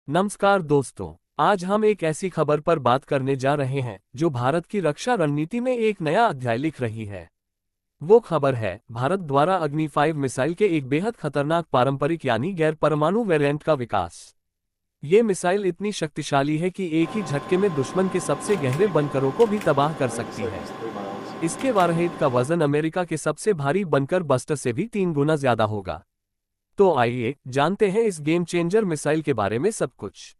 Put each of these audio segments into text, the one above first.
नमस्कार दोस्तों, आज हम एक ऐसी खबर पर बात करने जा रहे हैं जो भारत की रक्षा रणनीति में एक नया अध्याय लिख रही है। वो खबर है भारत द्वारा अग्नि 5 मिसाइल के एक बेहद खतरनाक पारंपरिक यानी गैर परमाणु वेरिएंट का विकास। ये मिसाइल इतनी शक्तिशाली है कि एक ही झटके में दुश्मन के सबसे गहरे बंकरों को भी तबाह कर सकती है। इसके वारहेड का वजन अमेरिका के सबसे भारी बंकर बस्टर से भी 3 गुना ज्यादा होगा। तो आइए जानते हैं इस गेम चेंजर मिसाइल के बारे में सब कुछ।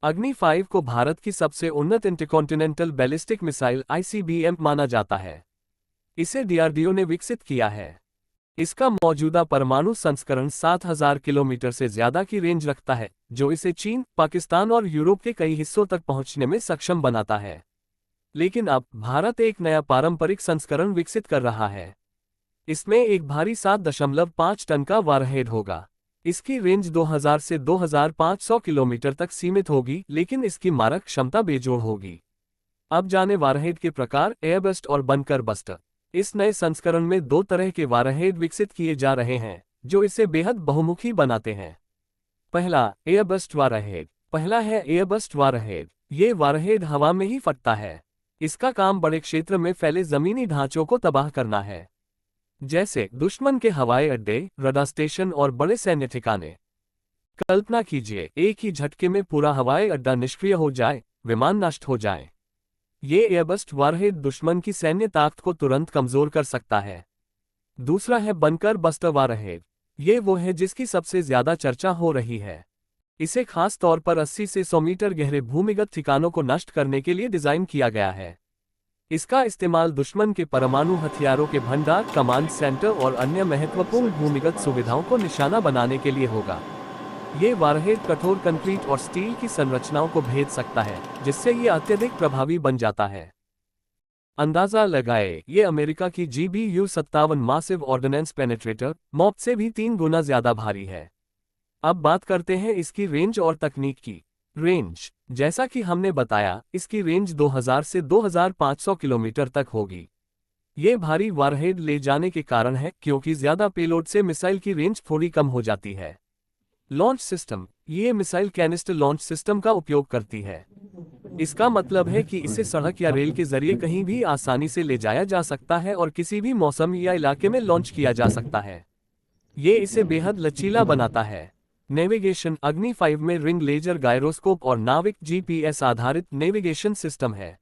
अग्नि 5 को भारत की सबसे उन्नत इंटरकॉन्टिनेंटल बैलिस्टिक मिसाइल ICBM माना जाता है। इसे DRDO ने विकसित किया है। इसका मौजूदा परमाणु संस्करण 7000 किलोमीटर से ज्यादा की रेंज रखता है, जो इसे चीन, पाकिस्तान और यूरोप के कई हिस्सों तक पहुंचने में सक्षम बनाता है। लेकिन अब भारत एक नया पारंपरिक संस्करण विकसित कर रहा है। इसमें एक भारी 7.5 टन का वारहेड होगा। इसकी रेंज 2000 से 2500 किलोमीटर तक सीमित होगी, लेकिन इसकी मारक क्षमता बेजोड़ होगी। अब जाने वारहेड के प्रकार, एयरबस्ट और बंकर बस्टर। इस नए संस्करण में 2 तरह के वारहेड विकसित किए जा रहे हैं, जो इसे बेहद बहुमुखी बनाते हैं। पहला, एयरबस्ट वारहेड। पहला है एयरबस्ट वारहेड। ये वारहेड हवा में ही फटता है। इसका काम बड़े क्षेत्र में फैले जमीनी ढांचों को तबाह करना है, जैसे दुश्मन के हवाई अड्डे, रडार स्टेशन और बड़े सैन्य ठिकाने। कल्पना कीजिए, एक ही झटके में पूरा हवाई अड्डा निष्क्रिय हो जाए, विमान नष्ट हो जाए। ये एयरबस्ट वारहेड दुश्मन की सैन्य ताकत को तुरंत कमजोर कर सकता है। दूसरा है बंकर बस्टर वारहेड। ये वो है जिसकी सबसे ज्यादा चर्चा हो रही है। इसे खास तौर पर 80 से 100 मीटर गहरे भूमिगत ठिकानों को नष्ट करने के लिए डिजाइन किया गया है। इसका इस्तेमाल दुश्मन के परमाणु हथियारों के भंडार, कमांड सेंटर और अन्य महत्वपूर्ण भूमिगत सुविधाओं को निशाना बनाने के लिए होगा। ये वारहेड कठोर कंक्रीट और स्टील की संरचनाओं को भेद सकता है, जिससे ये अत्यधिक प्रभावी बन जाता है। अंदाजा लगाए, ये अमेरिका की GBU-57 massive ordinance penetrator mop से भी 3 गुना ज्यादा भारी है। अब बात करते हैं इसकी रेंज और तकनीक की। रेंज, जैसा कि हमने बताया, इसकी रेंज 2000 से 2500 किलोमीटर तक होगी। ये भारी वारहेड ले जाने के कारण है, क्योंकि ज्यादा पेलोड से मिसाइल की रेंज थोड़ी कम हो जाती है। लॉन्च सिस्टम, ये मिसाइल कैनिस्टर लॉन्च सिस्टम का उपयोग करती है। इसका मतलब है कि इसे सड़क या रेल के जरिए कहीं भी आसानी से ले जाया जा सकता है और किसी भी मौसम या इलाके में लॉन्च किया जा सकता है। ये इसे बेहद लचीला बनाता है। नेविगेशन, अग्नि 5 में रिंग लेजर गायरोस्कोप और नाविक GPS आधारित नेविगेशन सिस्टम है।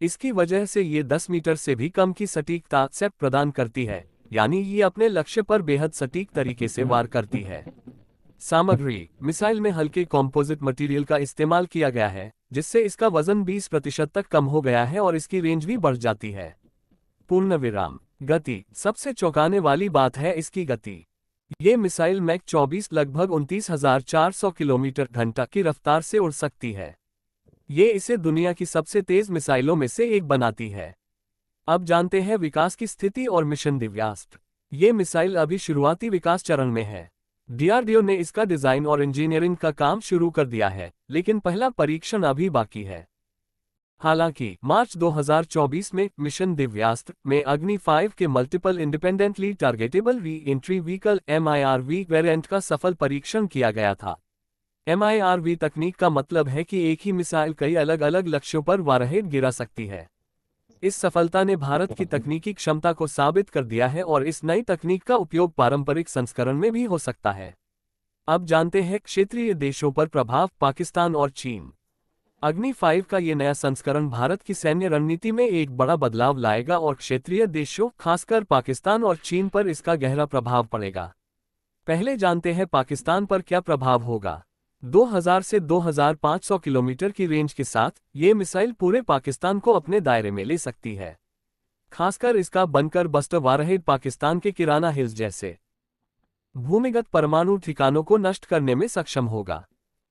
इसकी वजह से ये 10 मीटर से भी कम की सटीकता से प्रदान करती है, यानी ये अपने लक्ष्य पर बेहद सटीक तरीके से वार करती है। सामग्री, मिसाइल में हल्के कॉम्पोजिट मटेरियल का इस्तेमाल किया गया है, जिससे इसका वजन 20% तक कम हो गया है और इसकी रेंज भी बढ़ जाती है। पूर्ण विराम, गति, सबसे चौंकाने वाली बात है इसकी गति। ये मिसाइल मैक 24 लगभग 29,400 किलोमीटर घंटा की रफ्तार से उड़ सकती है। ये इसे दुनिया की सबसे तेज मिसाइलों में से एक बनाती है। अब जानते हैं विकास की स्थिति और मिशन दिव्यास्त्र। ये मिसाइल अभी शुरुआती विकास चरण में है। DRDO ने इसका डिजाइन और इंजीनियरिंग का काम शुरू कर दिया है, लेकिन पहला परीक्षण अभी बाकी है। हालांकि मार्च 2024 में मिशन दिव्यास्त्र में अग्नि 5 के multiple independently targetable re entry vehicle MIRV variant का सफल परीक्षण किया गया था। MIRV तकनीक का मतलब है कि एक ही मिसाइल कई अलग अलग लक्ष्यों पर वारहेड गिरा सकती है। इस सफलता ने भारत की तकनीकी क्षमता को साबित कर दिया है और इस नई तकनीक का उपयोग पारंपरिक संस्करण में भी हो सकता है। अब जानते हैं क्षेत्रीय देशों पर प्रभाव, पाकिस्तान और चीन। अग्नि 5 का ये नया संस्करण भारत की सैन्य रणनीति में एक बड़ा बदलाव लाएगा और क्षेत्रीय देशों, खासकर पाकिस्तान और चीन पर इसका गहरा प्रभाव पड़ेगा। पहले जानते हैं पाकिस्तान पर क्या प्रभाव होगा। 2000 से 2500 किलोमीटर की रेंज के साथ ये मिसाइल पूरे पाकिस्तान को अपने दायरे में ले सकती है। खासकर इसका बंकर बस्टर वारहेड पाकिस्तान के किराना हिल्स जैसे भूमिगत परमाणु ठिकानों को नष्ट करने में सक्षम होगा।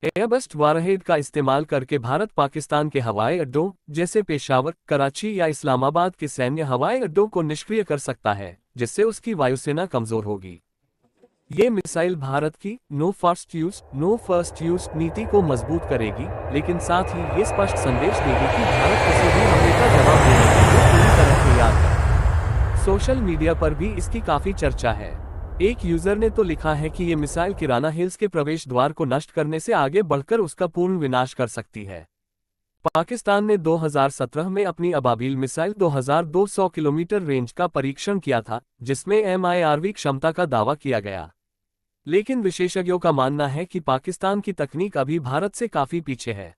एयरबस्ट वारहेड का इस्तेमाल करके भारत पाकिस्तान के हवाई अड्डों जैसे पेशावर, कराची या इस्लामाबाद के सैन्य हवाई अड्डों को निष्क्रिय कर सकता है, जिससे उसकी वायुसेना कमजोर होगी। ये मिसाइल भारत की नो फर्स्ट यूज नीति को मजबूत करेगी, लेकिन साथ ही ये स्पष्ट संदेश देगी कि भारत किसी भी हमले का जवाब देने के लिए पूरी तरह तैयार है। सोशल मीडिया पर भी इसकी काफी चर्चा है। एक यूजर ने तो लिखा है कि ये मिसाइल किराना हिल्स के प्रवेश द्वार को नष्ट करने से आगे बढ़कर उसका पूर्ण विनाश कर सकती है। पाकिस्तान ने 2017 में अपनी अबाबील मिसाइल 2200 किलोमीटर रेंज का परीक्षण किया था, जिसमें MIRV क्षमता का दावा किया गया। लेकिन विशेषज्ञों का मानना है कि पाकिस्तान की तकनीक अभी भारत से काफी पीछे है।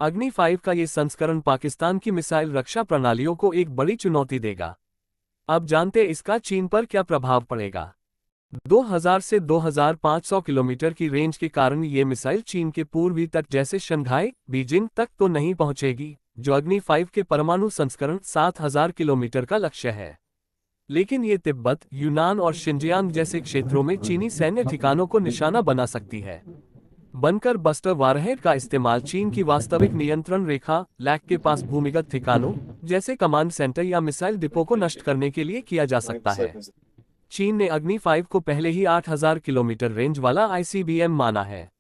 अग्नि 5 का ये संस्करण पाकिस्तान की मिसाइल रक्षा प्रणालियों को एक बड़ी चुनौती देगा। अब जानते इसका चीन पर क्या प्रभाव पड़ेगा। 2000 से 2500 किलोमीटर की रेंज के कारण ये मिसाइल चीन के पूर्वी तट जैसे शंघाई, बीजिंग तक तो नहीं पहुंचेगी, जो अग्नि 5 के परमाणु संस्करण 7000 किलोमीटर का लक्ष्य है। लेकिन ये तिब्बत, यूनान और शिनजियांग जैसे क्षेत्रों में चीनी सैन्य ठिकानों को निशाना बना सकती है। बनकर बस्टर वारहेड का इस्तेमाल चीन की वास्तविक नियंत्रण रेखा लैक के पास भूमिगत ठिकानों जैसे कमांड सेंटर या मिसाइल डिपो को नष्ट करने के लिए किया जा सकता है। चीन ने अग्नि 5 को पहले ही 8000 किलोमीटर रेंज वाला ICBM माना है।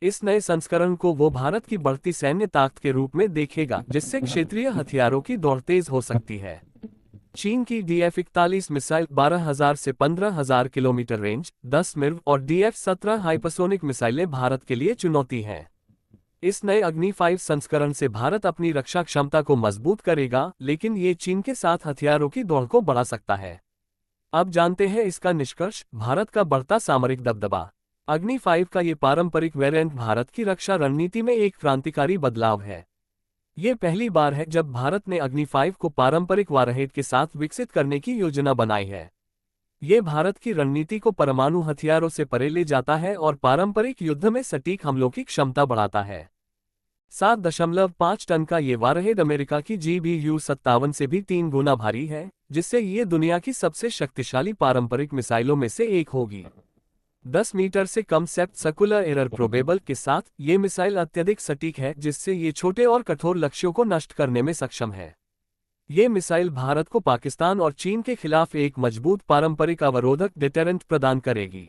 इस नए संस्करण को वो भारत की बढ़ती सैन्य ताकत के रूप में देखेगा, जिससे क्षेत्रीय हथियारों की दौड़ तेज हो सकती है। चीन की DF-41 मिसाइल 12000 से 15000 किलोमीटर रेंज, 10 मिर्व और DF-17 हाइपरसोनिक मिसाइलें भारत के लिए चुनौती हैं। इस नए अग्नि 5 संस्करण से भारत अपनी रक्षा क्षमता को मजबूत करेगा, लेकिन ये चीन के साथ हथियारों की दौड़ को बढ़ा सकता है। अब जानते हैं इसका निष्कर्ष, भारत का बढ़ता सामरिक दबदबा। अग्नि 5 का ये पारंपरिक वेरिएंट भारत की रक्षा रणनीति में एक क्रांतिकारी बदलाव है। ये पहली बार है जब भारत ने अग्नि 5 को पारंपरिक वारहेड के साथ विकसित करने की योजना बनाई है। ये भारत की रणनीति को परमाणु हथियारों से परे ले जाता है और पारंपरिक युद्ध में सटीक हमलों की क्षमता बढ़ाता है। 7.5 टन का ये वारहेड अमेरिका की GBU-57 से भी 3 गुना भारी है, जिससे ये दुनिया की सबसे शक्तिशाली पारंपरिक मिसाइलों में से एक होगी। 10 मीटर से कम सेप्ट सर्कुलर एरर प्रोबेबल के साथ ये मिसाइल अत्यधिक सटीक है, जिससे ये छोटे और कठोर लक्ष्यों को नष्ट करने में सक्षम है। ये मिसाइल भारत को पाकिस्तान और चीन के खिलाफ एक मजबूत पारंपरिक अवरोधक डिटेरेंट प्रदान करेगी।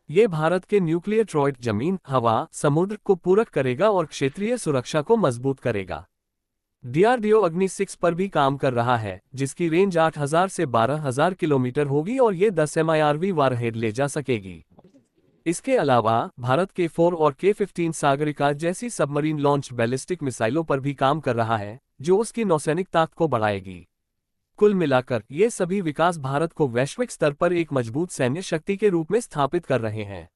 ये भारत के न्यूक्लियर ट्रॉयड जमीन, हवा, समुद्र को पूरक करेगा और क्षेत्रीय सुरक्षा को मजबूत करेगा। DRDO अग्नि 6 पर भी काम कर रहा है, जिसकी रेंज 8000 से 12000 किलोमीटर होगी और ये 10 MIRV वारहेड ले जा सकेगी। इसके अलावा भारत K4 और K15 सागरिका जैसी सबमरीन लॉन्च बैलिस्टिक मिसाइलों पर भी काम कर रहा है, जो उसकी नौसैनिक ताकत को बढ़ाएगी। कुल मिलाकर ये सभी विकास भारत को वैश्विक स्तर पर एक मजबूत सैन्य शक्ति के रूप में स्थापित कर रहे हैं।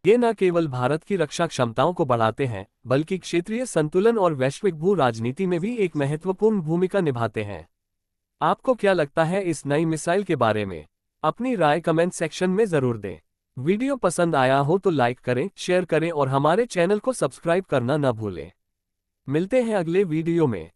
ये न केवल भारत की रक्षा क्षमताओं को बढ़ाते हैं, बल्कि क्षेत्रीय संतुलन और वैश्विक भू राजनीति में भी एक महत्वपूर्ण भूमिका निभाते हैं। आपको क्या लगता है इस नई मिसाइल के बारे में? अपनी राय कमेंट सेक्शन में जरूर दें। वीडियो पसंद आया हो तो लाइक करें, शेयर करें और हमारे चैनल को सब्सक्राइब करना न भूलें। मिलते हैं अगले वीडियो में।